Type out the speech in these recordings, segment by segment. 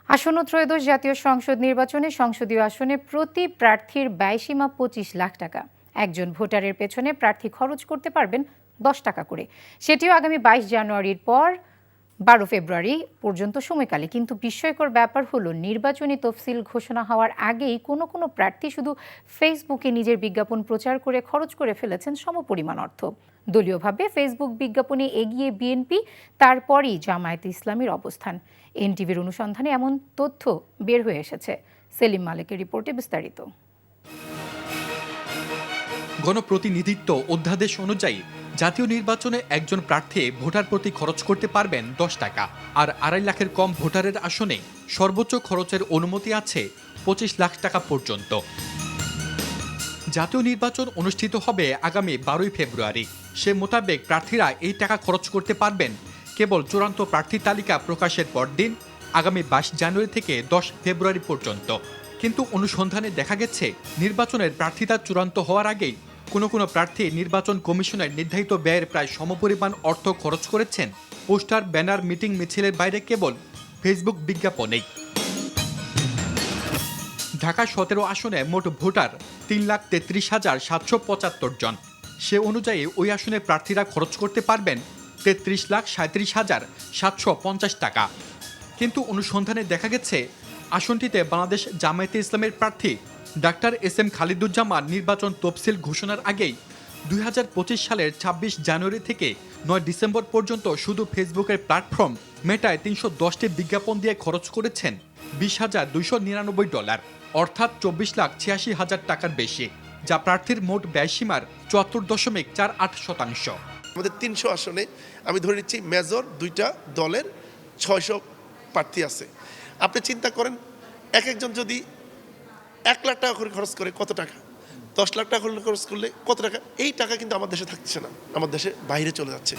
আসন্ন ত্রয়োদশ জাতীয় সংসদ নির্বাচনে সংসদীয় আসনে প্রতি প্রার্থীর ব্যয়সীমা ২৫ লাখ টাকা। একজন ভোটারের পেছনে প্রার্থী খরচ করতে পারবেন ১০ টাকা করে। সেটিও আগামী ২২ জানুয়ারির পর ১২ ফেব্রুয়ারি পর্যন্ত সময়কালে। কিন্তু বিস্ময়কর ব্যাপার হলো, নির্বাচনী তফসিল ঘোষণা হওয়ার আগেই কোনো প্রার্থী শুধু ফেসবুকে নিজের বিজ্ঞাপন প্রচার করে খরচ করে ফেলেছেন সমপরিমাণ অর্থ। দলীয়ভাবে ফেসবুক বিজ্ঞাপনে এগিয়ে বিএনপি, তারপরই জামায়াতে ইসলামীর অবস্থান। এনটিভির অনুসন্ধানে এমন তথ্য বের হয়ে এসেছে। সেলিম মালেকের রিপোর্টে বিস্তারিত। গণপ্রতিনিধিত্ব অধ্যাদেশ অনুযায়ী জাতীয় নির্বাচনে একজন প্রার্থী ভোটার প্রতি খরচ করতে পারবেন ১০ টাকা, আর ২.৫ লাখের কম ভোটারের আসনে সর্বোচ্চ খরচের অনুমতি আছে ২৫ লাখ টাকা পর্যন্ত। জাতীয় নির্বাচন অনুষ্ঠিত হবে আগামী ১২ ফেব্রুয়ারি। সে মোতাবেক প্রার্থীরা এই টাকা খরচ করতে পারবেন কেবল চূড়ান্ত প্রার্থী তালিকা প্রকাশের পরদিন, আগামী ২২ জানুয়ারি থেকে ১০ ফেব্রুয়ারি পর্যন্ত। কিন্তু অনুসন্ধানে দেখা গেছে, নির্বাচনের প্রার্থিতা চূড়ান্ত হওয়ার আগেই কোনো প্রার্থী নির্বাচন কমিশনের নির্ধারিত ব্যয়ের প্রায় সমপরিমাণ অর্থ খরচ করেছেন পোস্টার, ব্যানার, মিটিং মিছিলের বাইরে কেবল ফেসবুক বিজ্ঞাপনেই। ঢাকা ১৭ আসনে মোট ভোটার ৩,৩৩,৭৭৫ জন। সে অনুযায়ী ওই আসনে প্রার্থীরা খরচ করতে পারবেন ৩৩,৩৭,৭৫০ টাকা। কিন্তু অনুসন্ধানে দেখা গেছে, আসনটিতে বাংলাদেশ জামায়াতে ইসলামের প্রার্থী ডাক্তার এস.এম. খালিদুজ্জামান নির্বাচন তফসিল ঘোষণার আগেই ২০২৫ সালের ২৬ জানুয়ারি থেকে ৯ ডিসেম্বর পর্যন্ত শুধু ফেসবুকের প্ল্যাটফর্ম মেটায় ৩১০টি বিজ্ঞাপন দিয়ে খরচ করেছেন $২০,২৯৯, অর্থাৎ ২৪,৮৬,০০০ টাকার বেশি, যা প্রার্থীর মোট ব্যয়সীমার ৭৪.৪৮%। আমাদের ৩০০ আসনে আমি ধরে নিচ্ছি মেজর দুইটা দলের ৬০০ প্রার্থী আছে। আপনি চিন্তা করেন, একজন যদি ১ লাখ টাকা করে খরচ করে কত টাকা, ১০ লাখ টাকা করে খরচ করলে কত টাকা, এই টাকা কিন্তু আমার দেশে থাকছে না, আমার দেশে বাইরে চলে যাচ্ছে।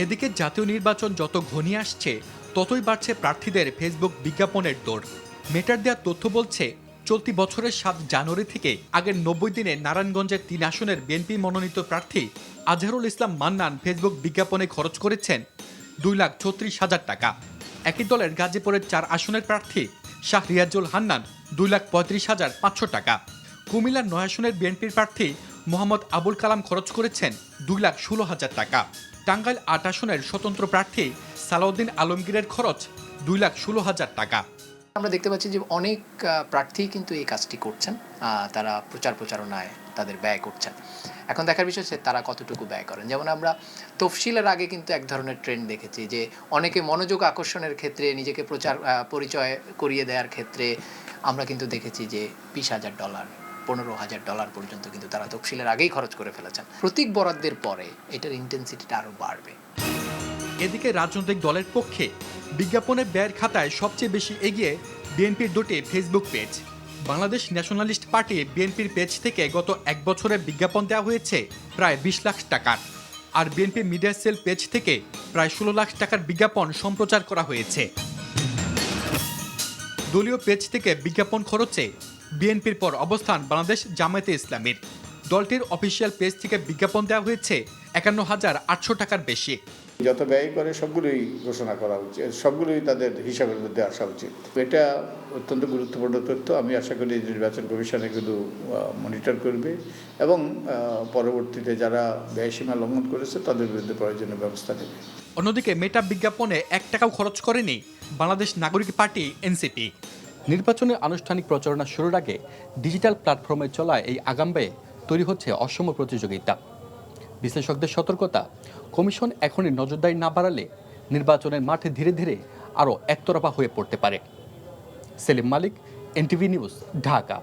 এদিকে জাতীয় নির্বাচন যত ঘনিয়ে আসছে, ততই বাড়ছে প্রার্থীদের ফেসবুক বিজ্ঞাপনের দৌড়। মেটার দেওয়া তথ্য বলছে, চলতি বছরের ৭ জানুয়ারি থেকে আগের ৯০ দিনে নারায়ণগঞ্জের ৩ আসনের বিএনপি মনোনীত প্রার্থী আজহারুল ইসলাম মান্নান ফেসবুক বিজ্ঞাপনে খরচ করেছেন ২,৩৬,০০০ টাকা। একই দলের গাজীপুরের ৪ আসনের প্রার্থী শাহ রিয়াজুল হান্নান ২,৩৫,৫০০ টাকা। কুমিল্লার ৯ আসনের বিএনপির প্রার্থী মোহাম্মদ আবুল কালাম খরচ করেছেন ২,১৬,০০০ টাকা। টাঙ্গাইল ৮ আসনের স্বতন্ত্র প্রার্থী সালাউদ্দিন আলমগীরের খরচ ২,১৬,০০০ টাকা। আমরা দেখতে পাচ্ছি যে অনেক প্রার্থী কিন্তু এই কাজটি করছেন, তারা প্রচারণায় তাদের ব্যয় করছেন। এখন দেখার বিষয় হচ্ছে তারা কতটুকু ব্যয় করেন। যেমন আমরা তফসিলের আগে কিন্তু এক ধরনের ট্রেন্ড দেখেছি যে অনেকে মনোযোগ আকর্ষণের ক্ষেত্রে, নিজেকে পরিচয় করিয়ে দেওয়ার ক্ষেত্রে আমরা কিন্তু দেখেছি যে $২০,০০০, $১৫,০০০ পর্যন্ত কিন্তু তারা তফসিলের আগেই খরচ করে ফেলেছেন। প্রতীক বরাদ্দের পরে এটার ইন্টেন্সিটিটা আরও বাড়বে। এদিকে রাজনৈতিক দলের পক্ষে বিজ্ঞাপনের ব্যয়ের খাতায় সবচেয়ে বেশি এগিয়ে বিএনপির দুটি Facebook page. Bangladesh nationalist party বিএনপির পেজ থেকে গত ১ বছরে বিজ্ঞাপন দেওয়া হয়েছে প্রায় ২০ লাখ টাকার, আর বিএনপি মিডিয়া সেল পেজ থেকে প্রায় ১৬ লাখ টাকার বিজ্ঞাপন সম্প্রচার করা হয়েছে। দলীয় পেজ থেকে বিজ্ঞাপন খরচে বিএনপির পর অবস্থান বাংলাদেশ জামায়াতে ইসলামীর। দলটির অফিসিয়াল পেজ থেকে বিজ্ঞাপন দেওয়া হয়েছে ৫১,৮০০ টাকার বেশি। যত ব্যয় করে সবগুলোই ঘোষণা করা উচিত, সবগুলোই তাদের হিসাবের মধ্যে আসা উচিত। এটা অত্যন্ত গুরুত্বপূর্ণ তথ্য। আমি আশা করি নির্বাচন কমিশন এগুলো মনিটর করবে এবং পরবর্তীতে যারা ব্যয়সীমা লঙ্ঘন করেছে তাদের বিরুদ্ধে প্রয়োজনীয় ব্যবস্থা নেবে। অন্যদিকে মেটা বিজ্ঞাপনে ১ টাকাও খরচ করেনি বাংলাদেশ নাগরিক পার্টি এনসিপি। নির্বাচনের আনুষ্ঠানিক প্রচারণা শুরুর আগে ডিজিটাল প্ল্যাটফর্মে চলা এই আগাম ব্যয়ে তৈরি হচ্ছে অসম প্রতিযোগিতা। বিশ্লেষকদের সতর্কতা, কমিশন এখনই নজরদারি না বাড়ালে নির্বাচনের মাঠে ধীরে ধীরে আরও একতরফা হয়ে পড়তে পারে। সেলিম মালিক, এনটিভি নিউজ, ঢাকা।